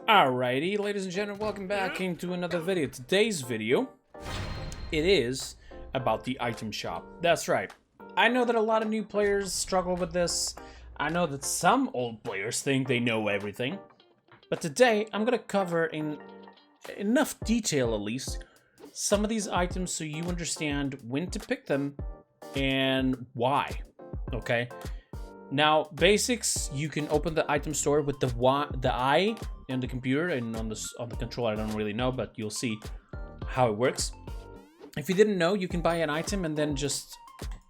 Alrighty, ladies and gentlemen, welcome back into another video. Today's video, it is about the item shop. That's right. I know that a lot of new players struggle with this. I know that some old players think they know everything. But today, I'm going to cover in enough detail, at least, some of these items so you understand when to pick them and why. Okay? Now, basics, you can open the item store with the I in the computer, and on the controller I don't really know, but you'll see how it works. If you didn't know, you can buy an item and then just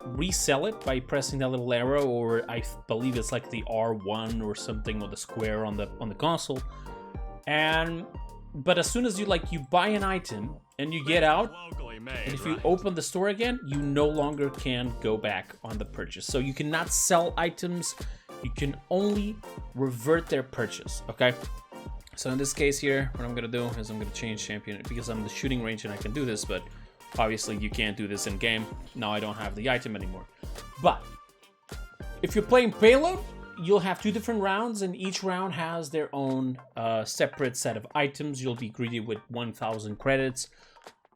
resell it by pressing that little arrow, or I believe it's like the R1 or something, or the square on the console. But as soon as you buy an item and you get out, and if you open the store again, you no longer can go back on the purchase. So you cannot sell items, you can only revert their purchase, okay? So in this case here, what I'm gonna do is I'm gonna change champion because I'm in the shooting range and I can do this, but obviously you can't do this in game. Now I don't have the item anymore. But if you're playing payload, you'll have 2 different rounds, and each round has their own separate set of items. You'll be greeted with 1,000 credits.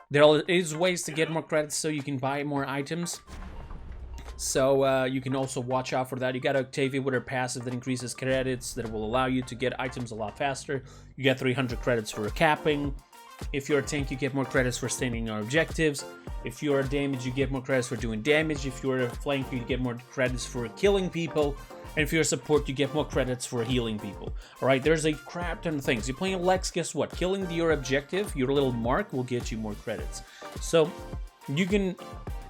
There is ways to get more credits so you can buy more items. So you can also watch out for that. You got Octavia with her passive that increases credits that will allow you to get items a lot faster. You get 300 credits for capping. If you're a tank, you get more credits for staying on objectives. If you're a damage, you get more credits for doing damage. If you're a flanker, you get more credits for killing people. And if you're a support, you get more credits for healing people. Alright, there's a crap ton of things. You're playing Lex, guess what? Killing your objective, your little mark, will get you more credits. So, you can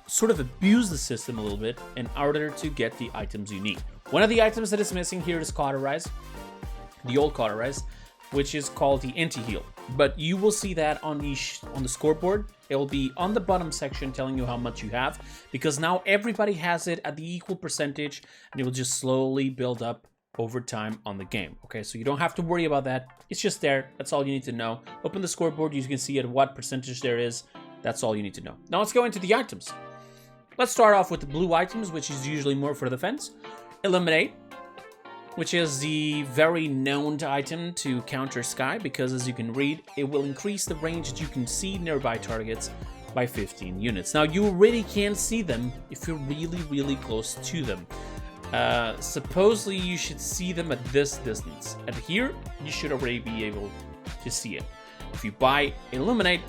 sort of abuse the system a little bit in order to get the items you need. One of the items that is missing here is Cauterize. The old Cauterize, which is called the anti-heal. But you will see that on the scoreboard. It will be on the bottom section telling you how much you have, because now everybody has it at the equal percentage, and it will just slowly build up over time on the game. Okay, so you don't have to worry about that. It's just there. That's all you need to know. Open the scoreboard. You can see at what percentage there is. That's all you need to know. Now let's go into the items. Let's start off with the blue items, which is usually more for defense. Eliminate, which is the very known item to counter Sky, because as you can read, it will increase the range that you can see nearby targets by 15 units. Now, you already can see them if you're really, really close to them. Supposedly, you should see them at this distance. And here, you should already be able to see it. If you buy Illuminate,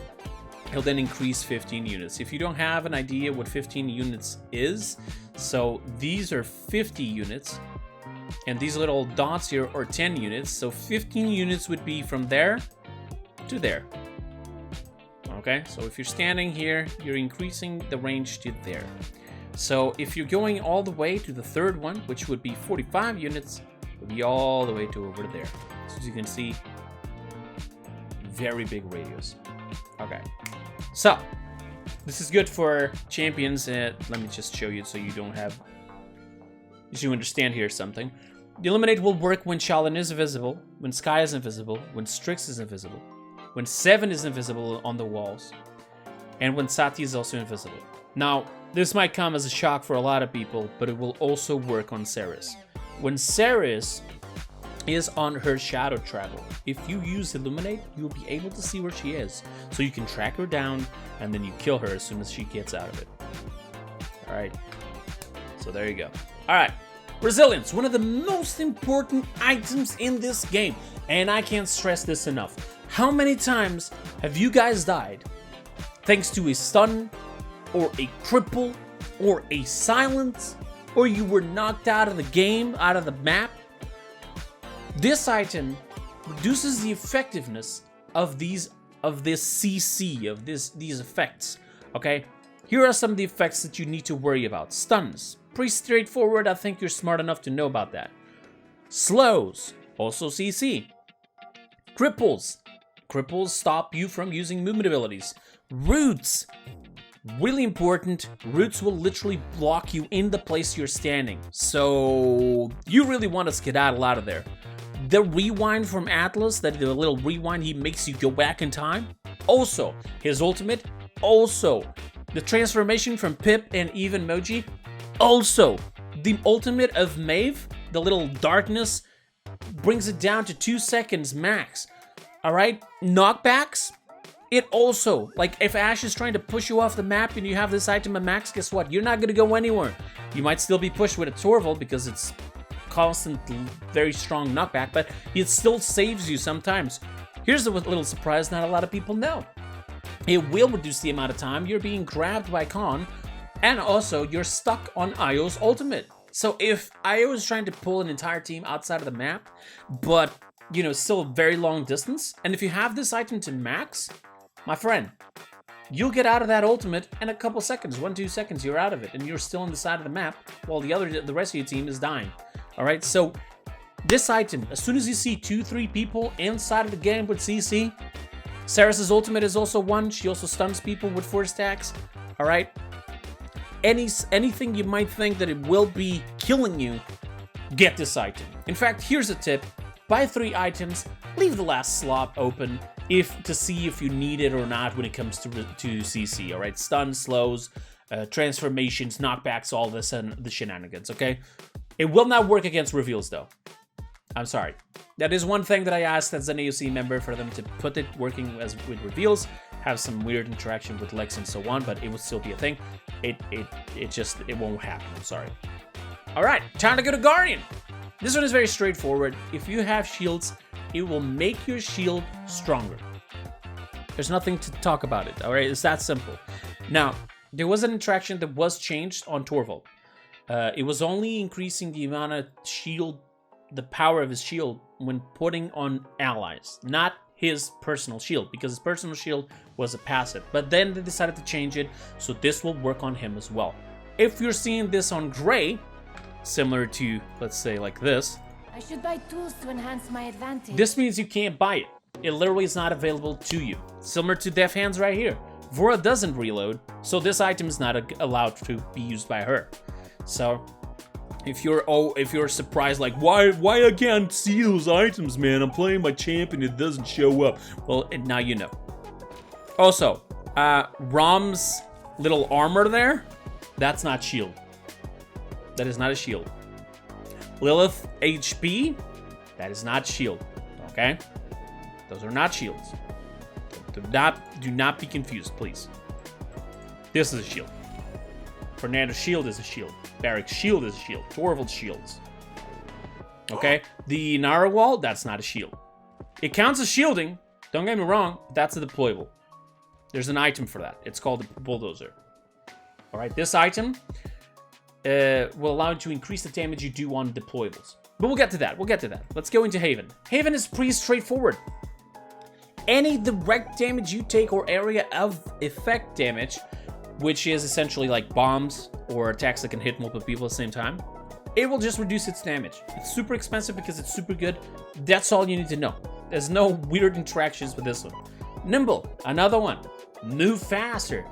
it'll then increase 15 units. If you don't have an idea what 15 units is, so these are 50 units, and these little dots here are 10 units, so 15 units would be from there to there. Okay, so if you're standing here, you're increasing the range to there. So if you're going all the way to the third one, which would be 45 units, it would be all the way to over there. So as you can see, very big radius. Okay, so this is good for champions. Let me just show you so you don't have... you understand here something. The Eliminate will work when Shaolin is invisible, when Sky is invisible, when Strix is invisible, when 7 is invisible on the walls, and when Sati is also invisible. Now, this might come as a shock for a lot of people, but it will also work on Ceres. When Ceres is on her shadow travel, if you use Illuminate, you'll be able to see where she is. So you can track her down, and then you kill her as soon as she gets out of it. Alright, so there you go. Alright, Resilience, one of the most important items in this game, and I can't stress this enough. How many times have you guys died thanks to a stun, or a cripple, or a silence, or you were knocked out of the game, out of the map? This item reduces the effectiveness of this CC, of these effects, okay? Here are some of the effects that you need to worry about. Stuns. Pretty straightforward, I think you're smart enough to know about that. Slows, also CC. Cripples. Cripples stop you from using movement abilities. Roots. Really important. Roots will literally block you in the place you're standing. So you really want to skedaddle out of there. The rewind from Atlas, the little rewind he makes you go back in time. Also, his ultimate. Also, the transformation from Pip and even Moji. Also, the ultimate of Maeve, the little darkness, brings it down to 2 seconds max. All right, knockbacks. It also, like, if Ash is trying to push you off the map and you have this item at max, guess what? You're not gonna go anywhere. You might still be pushed with a Torval because it's constant, very strong knockback, but it still saves you sometimes. Here's a little surprise not a lot of people know. It will reduce the amount of time you're being grabbed by Khan, and also you're stuck on Io's ultimate. So if Io is trying to pull an entire team outside of the map, but, you know, still a very long distance, and if you have this item to max, my friend, you'll get out of that ultimate in a couple seconds, 1-2 seconds, you're out of it, and you're still on the side of the map while the rest of your team is dying. All right, so this item, as soon as you see 2-3 people inside of the game with CC, Saris's ultimate is also one. She also stuns people with 4 stacks. All right, anything you might think that it will be killing you, get this item. In fact, here's a tip: buy 3 items, leave the last slot open to see if you need it or not when it comes to CC. All right, stun, slows, transformations, knockbacks, all this and the shenanigans. Okay, it will not work against reveals though. I'm sorry. That is one thing that I asked as an AOC member, for them to put it working as with reveals, have some weird interaction with Lex and so on, but it will still be a thing. It won't happen. I'm sorry. All right, time to go to Guardian. This one is very straightforward. If you have shields, it will make your shield stronger. There's nothing to talk about it. All right, it's that simple. Now, there was an interaction that was changed on Torval. It was only increasing the amount of shield, the power of his shield, when putting on allies, not his personal shield, because his personal shield was a passive. But then they decided to change it, so this will work on him as well. If you're seeing this on Gray, similar to, let's say, like this, I should buy tools to enhance my advantage. this means you can't buy it. It literally is not available to you. Similar to Def Hands right here. Vora doesn't reload, so this item is not allowed to be used by her. So if you're surprised, like, why I can't see those items, man? I'm playing my champion, it doesn't show up. Well, now you know. Also, Rom's little armor there, that's not shield. That is not a shield. Lilith HP, that is not shield. Okay? Those are not shields. Do not be confused, please. This is a shield. Fernando's shield is a shield. Barrick's shield is a shield. Torvald's shields. Okay? The Narwhal, that's not a shield. It counts as shielding. Don't get me wrong. That's a deployable. There's an item for that. It's called the Bulldozer. Alright, this item will allow you to increase the damage you do on deployables. But we'll get to that. Let's go into Haven. Haven is pretty straightforward. Any direct damage you take or area of effect damage, which is essentially like bombs or attacks that can hit multiple people at the same time, it will just reduce its damage. It's super expensive because it's super good. That's all you need to know. There's no weird interactions with this one. Nimble, another one. Move faster.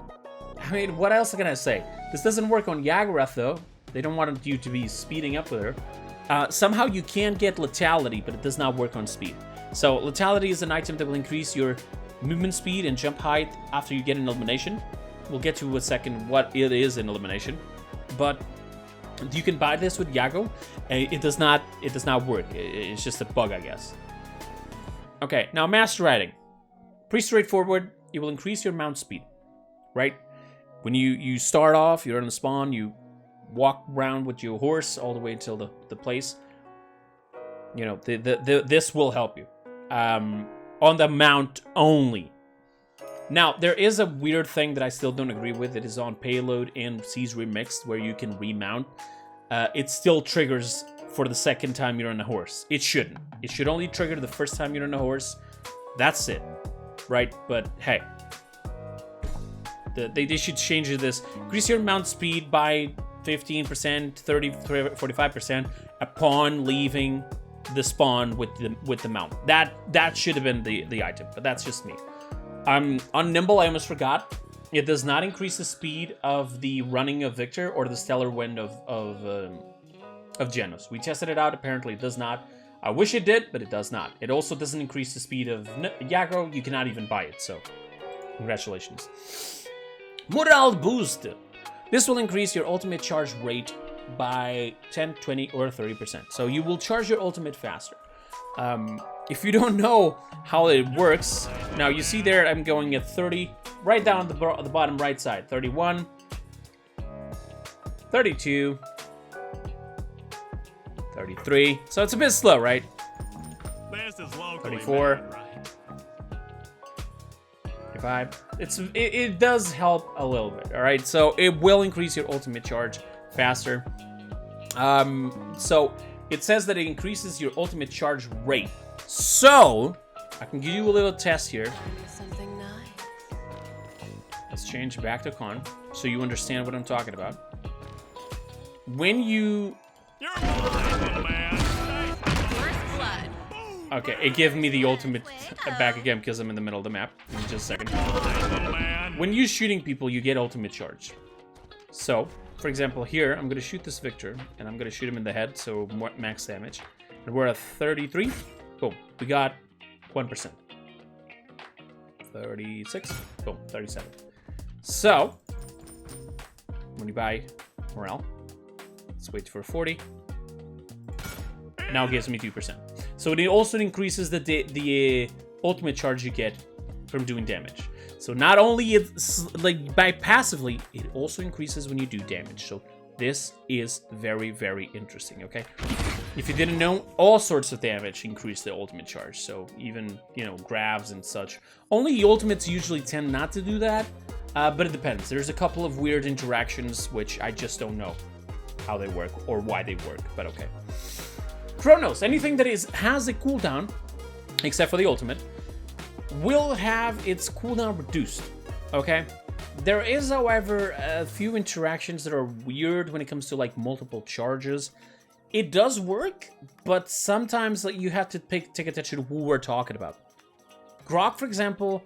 I mean, what else can I say? This doesn't work on Yagurath though. They don't want you to be speeding up with her. Somehow you can get Lethality, but it does not work on speed. So Lethality is an item that will increase your movement speed and jump height after you get an elimination. We'll get to in a second what it is in elimination, but you can buy this with Yago. It does not work. It's just a bug, I guess. Okay, now Master Riding. Pretty straightforward. It will increase your mount speed, right? When you start off, you're on the spawn, you walk around with your horse all the way until the place. You know, this will help you. On the mount only. Now, there is a weird thing that I still don't agree with. It is on Payload and C's Remixed, where you can remount. It still triggers for the second time you're on a horse. It shouldn't. It should only trigger the first time you're on a horse. That's it, right? But hey, they should change this. Increase your mount speed by 15%, 30, 45% upon leaving the spawn with the mount. That should have been the item, but that's just me. On Nimble, I almost forgot. It does not increase the speed of the running of Victor or the Stellar Wind of Genos. We tested it out. Apparently, it does not. I wish it did, but it does not. It also doesn't increase the speed of Yago. You cannot even buy it. So, congratulations. Morale Boost. This will increase your ultimate charge rate by 10, 20, or 30%. So you will charge your ultimate faster. If you don't know how it works, now you see there I'm going at 30, right down the bottom right side. 31, 32, 33. So it's a bit slow, right? 34, 35. It does help a little bit, all right? So it will increase your ultimate charge faster. So it says that it increases your ultimate charge rate. So I can give you a little test here. Something nice. Let's change back to con so you understand what I'm talking about. When you... You're mine, little man. First blood. Okay, it gave me the ultimate back again because I'm in the middle of the map. Give me just a second. Little man. When you're shooting people, you get ultimate charge. So, for example, here, I'm going to shoot this Victor, and I'm going to shoot him in the head, so more max damage. And we're at 33. Boom. We got 1%. 36. Boom. 37. So, when you buy morale, let's wait for 40. Now it gives me 2%. So it also increases the ultimate charge you get from doing damage. So not only it's like by passively, it also increases when you do damage. So this is very, very interesting, okay? If you didn't know, all sorts of damage increase the ultimate charge. So even, you know, grabs and such. Only the ultimates usually tend not to do that, but it depends. There's a couple of weird interactions which I just don't know how they work or why they work, but okay. Chronos, anything that has a cooldown, except for the ultimate, will have its cooldown reduced, okay? There is, however, a few interactions that are weird when it comes to, like, multiple charges. It does work, but sometimes like, you have to take attention to who we're talking about. Grok, for example,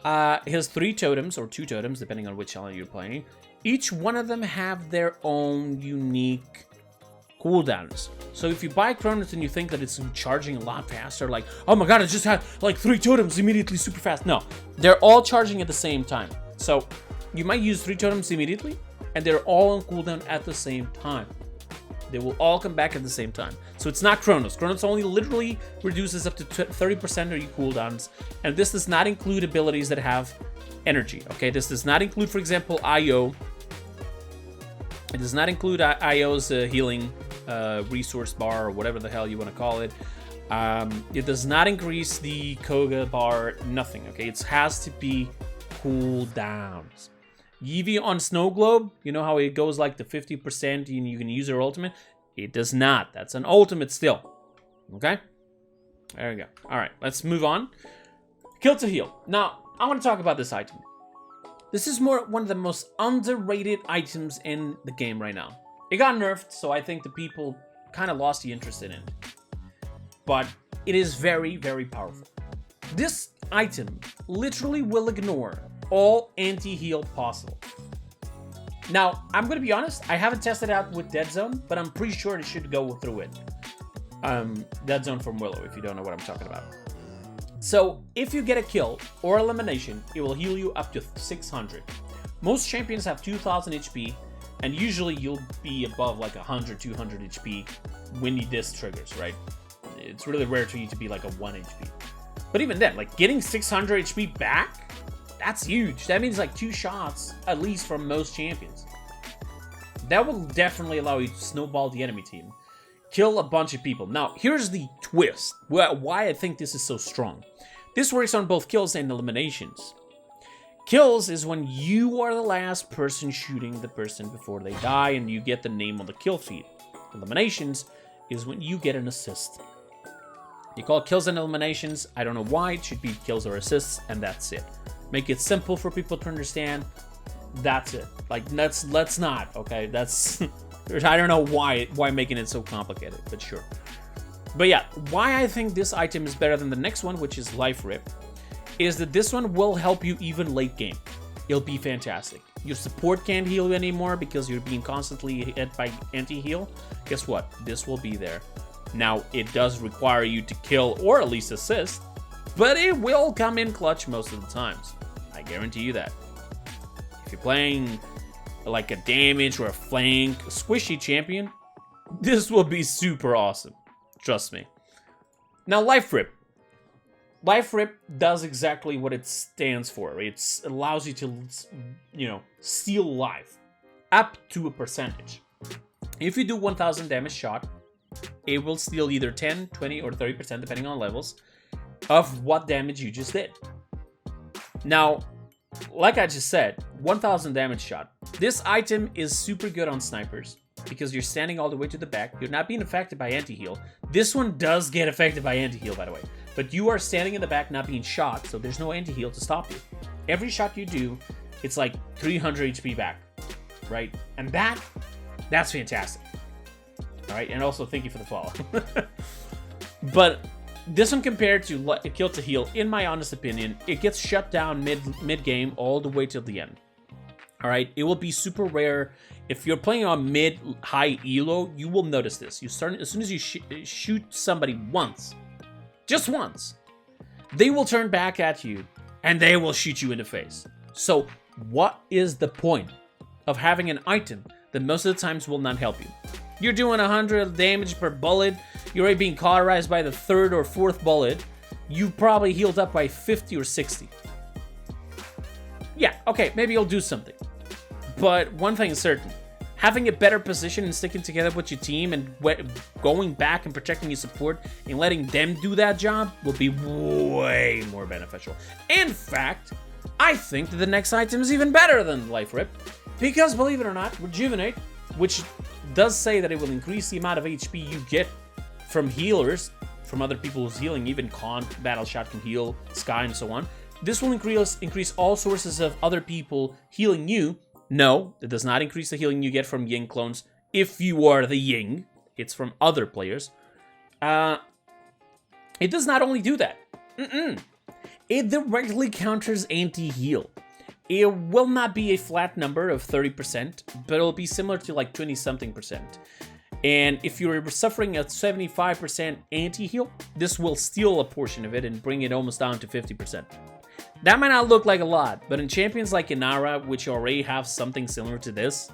has 3 totems, or 2 totems, depending on which challenge you're playing. Each one of them have their own unique cooldowns. So if you buy Chronos and you think that it's charging a lot faster, like, oh my god, it just had like 3 totems immediately super fast. No, they're all charging at the same time. So you might use 3 totems immediately, and they're all on cooldown at the same time. They will all come back at the same time. So it's not Chronos. Chronos only literally reduces up to 30% of your cooldowns, and this does not include abilities that have energy, okay? This does not include, for example, IO. It does not include IO's healing resource bar, or whatever the hell you want to call it. It does not increase the Koga bar, nothing, okay? It has to be cooldowns. Eevee on Snow Globe, you know how it goes like to 50% and you can use your ultimate? It does not. That's an ultimate still, okay? There we go. All right, let's move on. Kill to heal. Now, I want to talk about this item. This is one of the most underrated items in the game right now. It got nerfed, so I think the people kind of lost the interest in it. But it is very, very powerful. This item literally will ignore all anti-heal possible. Now, I'm going to be honest, I haven't tested it out with Dead Zone, but I'm pretty sure it should go through it. Dead Zone from Willow, if you don't know what I'm talking about. So, if you get a kill or elimination, it will heal you up to 600. Most champions have 2000 HP, and usually you'll be above like 100, 200 HP when this triggers, right? It's really rare for you to be like a 1 HP. But even then, like getting 600 HP back, that's huge. That means like 2 shots, at least from most champions. That will definitely allow you to snowball the enemy team. Kill a bunch of people. Now, here's the twist. Why I think this is so strong. This works on both kills and eliminations. Kills is when you are the last person shooting the person before they die and you get the name on the kill feed. Eliminations is when you get an assist. You call it kills and eliminations. I don't know why. It should be kills or assists, and that's it. Make it simple for people to understand. That's it. Like, let's not, okay? That's... I don't know why making it so complicated, but sure. But yeah, why I think this item is better than the next one, which is Life Rip, is that this one will help you even late game. It'll be fantastic. Your support can't heal you anymore because you're being constantly hit by anti-heal. Guess what? This will be there. Now, it does require you to kill or at least assist, but it will come in clutch most of the times. I guarantee you that. If you're playing like a damage or a flank, squishy champion, this will be super awesome. Trust me. Now, Life Rip. Life Rip does exactly what it stands for. It allows you to, steal life up to a percentage. If you do 1,000 damage shot, it will steal either 10, 20, or 30%, depending on levels, of what damage you just did. Now, like I just said, 1,000 damage shot. This item is super good on snipers because you're standing all the way to the back. You're not being affected by anti-heal. This one does get affected by anti-heal, by the way. But you are standing in the back, not being shot, so there's no anti-heal to stop you. Every shot you do, it's like 300 HP back, right? And that's fantastic. All right, and also thank you for the follow. But this one compared to Kill to Heal, in my honest opinion, it gets shut down mid-game all the way till the end. All right, it will be super rare. If you're playing on mid-high elo, you will notice this. As soon as you shoot somebody once, just once, they will turn back at you and they will shoot you in the face. So what is the point of having an item that most of the times will not help you? You're doing 100 damage per bullet. You're already being cauterized by the third or fourth bullet. You've probably healed up by 50 or 60. Yeah, okay, maybe you'll do something. But one thing is certain. Having a better position and sticking together with your team and going back and protecting your support and letting them do that job will be way more beneficial. In fact, I think that the next item is even better than Life Rip. Because, believe it or not, Rejuvenate, which does say that it will increase the amount of HP you get from healers, from other people who's healing, even Con, Battle Shot can heal, Sky, and so on. This will increase all sources of other people healing you. No, it does not increase the healing you get from Ying clones if you are the Ying. It's from other players. It does not only do that. It directly counters anti-heal. It will not be a flat number of 30%, but it'll be similar to like 20-something%. And if you're suffering a 75% anti-heal, this will steal a portion of it and bring it almost down to 50%. That might not look like a lot, but in champions like Inara, which already have something similar to this,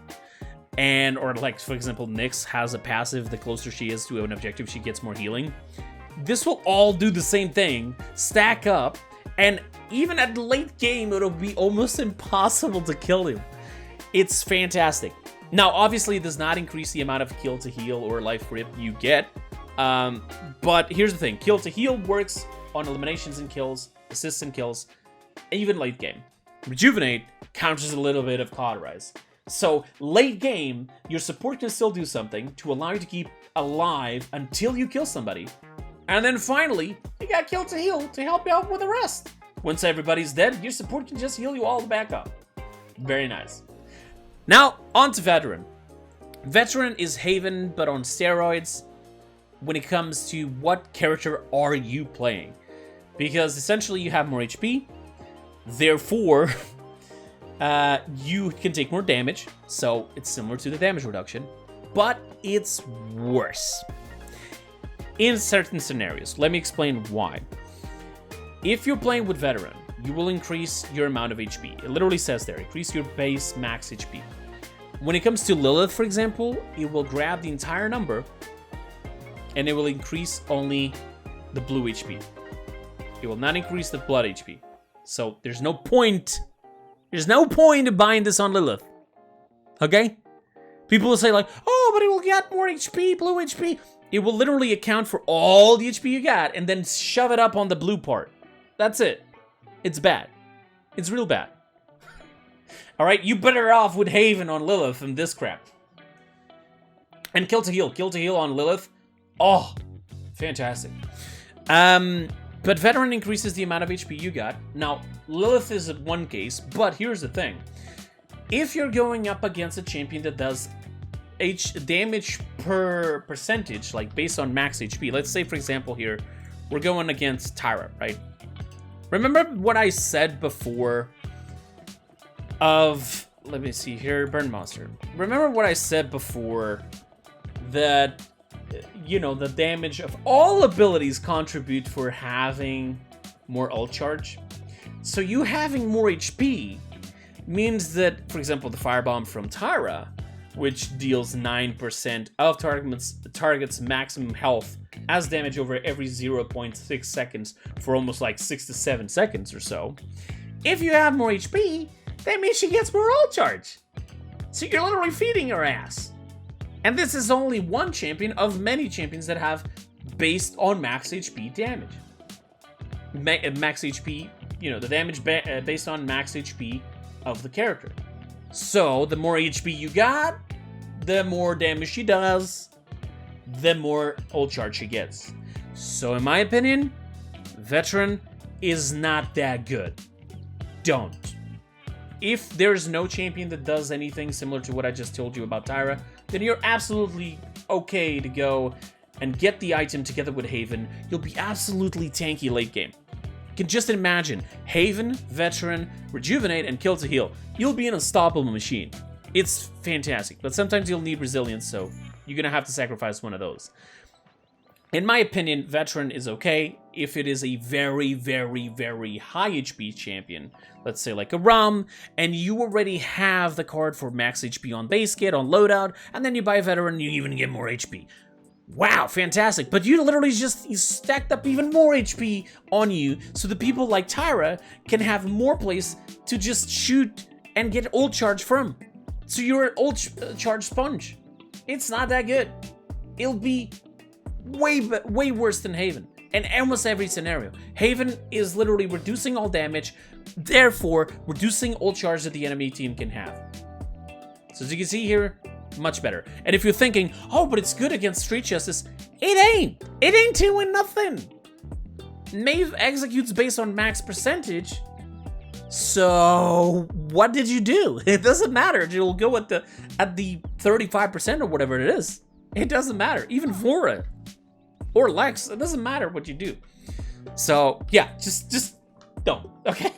or like, for example, Nyx has a passive, the closer she is to an objective, she gets more healing. This will all do the same thing, stack up, and even at the late game, it'll be almost impossible to kill him. It's fantastic. Now, obviously, it does not increase the amount of Kill to Heal or Life Rip you get, but here's the thing. Kill to Heal works on eliminations and kills, assists and kills, even late game. Rejuvenate counters a little bit of Cauterize. So, late game, your support can still do something to allow you to keep alive until you kill somebody. And then finally, you got Kill to Heal to help you out with the rest. Once everybody's dead, your support can just heal you all the back up. Very nice. Now, on to Veteran. Veteran is Haven, but on steroids when it comes to what character are you playing. Because essentially you have more HP, therefore you can take more damage, so it's similar to the damage reduction, but it's worse in certain scenarios. Let me explain why. If you're playing with Veteran, you will increase your amount of HP. It literally says there, increase your base max HP. When it comes to Lilith, for example, it will grab the entire number and it will increase only the blue HP. It will not increase the blood HP. So there's no point. There's no point in buying this on Lilith. Okay? People will say like, oh, but it will get more HP, blue HP. It will literally account for all the HP you got and then shove it up on the blue part. That's it. It's bad. It's real bad. Alright, you better off with Haven on Lilith than this crap. And Kill to Heal. Kill to Heal on Lilith. Oh, fantastic. But Veteran increases the amount of HP you got. Now, Lilith is one case, but here's the thing. If you're going up against a champion that does damage per percentage, like based on max HP, let's say, for example, here, we're going against Tyra, right? Remember what I said before of, let me see here, Burn Monster. Remember what I said before that, you know, the damage of all abilities contribute for having more ult charge. So you having more HP means that, for example, the Firebomb from Tyra, which deals 9% of target's maximum health has damage over every 0.6 seconds for almost like 6 to 7 seconds or so. If you have more HP, that means she gets more ult charge. So you're literally feeding her ass. And this is only one champion of many champions that have based on max HP damage. Max HP, you know, the damage based on max HP of the character. So the more HP you got, the more damage she does, the more ult charge she gets. So in my opinion, Veteran is not that good. Don't. If there's no champion that does anything similar to what I just told you about Tyra, then you're absolutely okay to go and get the item together with Haven. You'll be absolutely tanky late game. You can just imagine Haven, Veteran, Rejuvenate, and Kill to Heal. You'll be an unstoppable machine. It's fantastic, but sometimes you'll need Resilience, so you're gonna have to sacrifice one of those. In my opinion, Veteran is okay if it is a very, very, very high HP champion. Let's say like a Rum, and you already have the card for max HP on base kit, on loadout, and then you buy a Veteran and you even get more HP. Wow, fantastic. But you literally you stacked up even more HP on you, so the people like Tyra can have more place to just shoot and get ult charge from. So you're an ult charge sponge. It's not that good. It'll be way worse than Haven. In almost every scenario. Haven is literally reducing all damage, therefore reducing ult charge that the enemy team can have. So as you can see here, much better. And if you're thinking, oh, but it's good against Street Justice, it ain't. It ain't doing nothing. Maeve executes based on max percentage. So what did you do? It doesn't matter. You'll go at the 35% or whatever it is. It doesn't matter. Even Vora or Lex, it doesn't matter what you do. So yeah, just don't. Okay.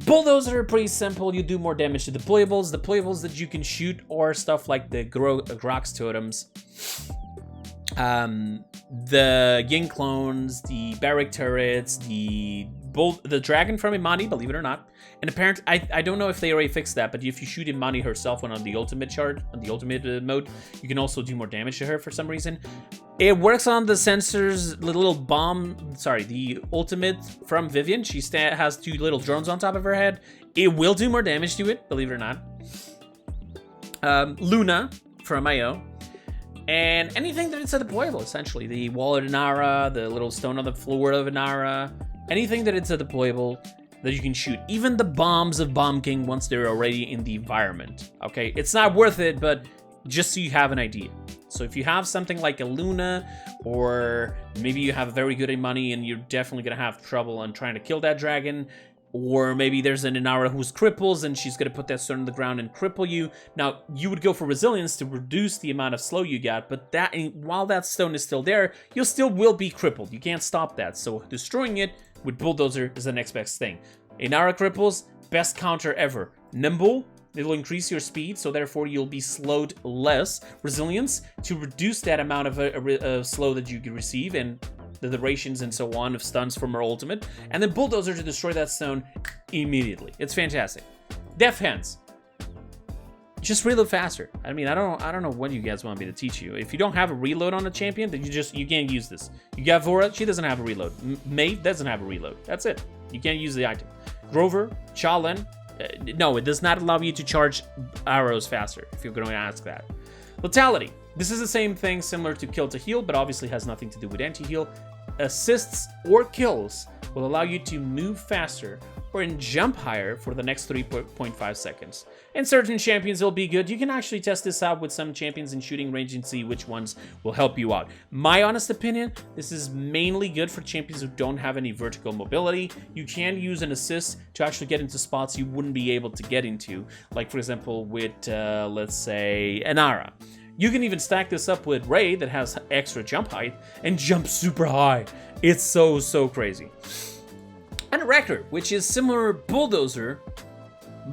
Bulldozer are pretty simple. You do more damage to deployables. Deployables that you can shoot are stuff like the Grox totems, the Ying clones, the Barrack turrets, the dragon from Imani, believe it or not. And apparently, I don't know if they already fixed that, but if you shoot Imani herself when on the ultimate chart, on the ultimate mode, you can also do more damage to her for some reason. It works on the sensors, the little bomb, sorry, the ultimate from Vivian. She has 2 little drones on top of her head. It will do more damage to it, believe it or not. Luna from IO. And anything that it's a deployable, essentially. The wall of Inara, the little stone on the floor of Inara, anything that it's a deployable that you can shoot. Even the bombs of Bomb King once they're already in the environment. Okay, it's not worth it, but just so you have an idea. So if you have something like a Luna, or maybe you have very good money and you're definitely gonna have trouble on trying to kill that dragon, or maybe there's an Inara who's cripples and she's gonna put that stone on the ground and cripple you. Now, you would go for resilience to reduce the amount of slow you got, but that while that stone is still there, you still will be crippled. You can't stop that. So destroying it with Bulldozer is the next best thing. Inara cripples, best counter ever. Nimble, it'll increase your speed, so therefore you'll be slowed less. Resilience, to reduce that amount of slow that you can receive, and the durations and so on of stuns from her ultimate. And then Bulldozer to destroy that stone immediately. It's fantastic. Def Hands. Just reload faster. I mean, I don't know what you guys want me to teach you. If you don't have a reload on a champion, then you can't use this. You got Vora, she doesn't have a reload. Maeve doesn't have a reload. That's it. You can't use the item. Grover, Challen, no, it does not allow you to charge arrows faster, if you're going to ask that. Lethality. This is the same thing, similar to Kill to Heal, but obviously has nothing to do with anti-heal. Assists or kills will allow you to move faster or jump higher for the next 3.5 seconds. And certain champions will be good. You can actually test this out with some champions in shooting range and see which ones will help you out. My honest opinion, this is mainly good for champions who don't have any vertical mobility. You can use an assist to actually get into spots you wouldn't be able to get into. Like, for example, with, let's say, Inara. You can even stack this up with Ray that has extra jump height and jump super high. It's so crazy. And Wrecker, which is similar Bulldozer,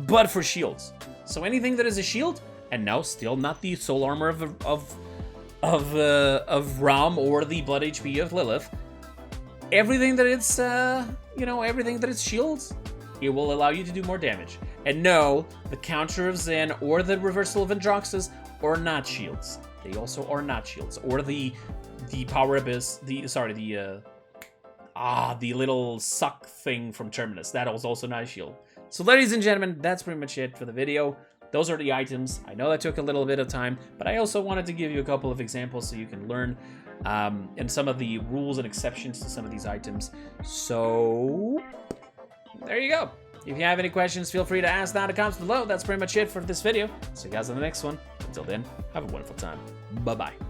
but for shields. So anything that is a shield, and no, still not the soul armor of Ram or the blood HP of Lilith. Everything that it's, everything that it's shields, it will allow you to do more damage. And no, the counter of Zen or the reversal of Androxus are not shields. They also are not shields. Or the the power abyss, the little suck thing from Terminus. That was also nice shield. So ladies and gentlemen, that's pretty much it for the video. Those are the items. I know that took a little bit of time, but I also wanted to give you a couple of examples so you can learn and some of the rules and exceptions to some of these items. So there you go. If you have any questions, feel free to ask down in the comments below. That's pretty much it for this video. See you guys in the next one. Until then, have a wonderful time. Bye-bye.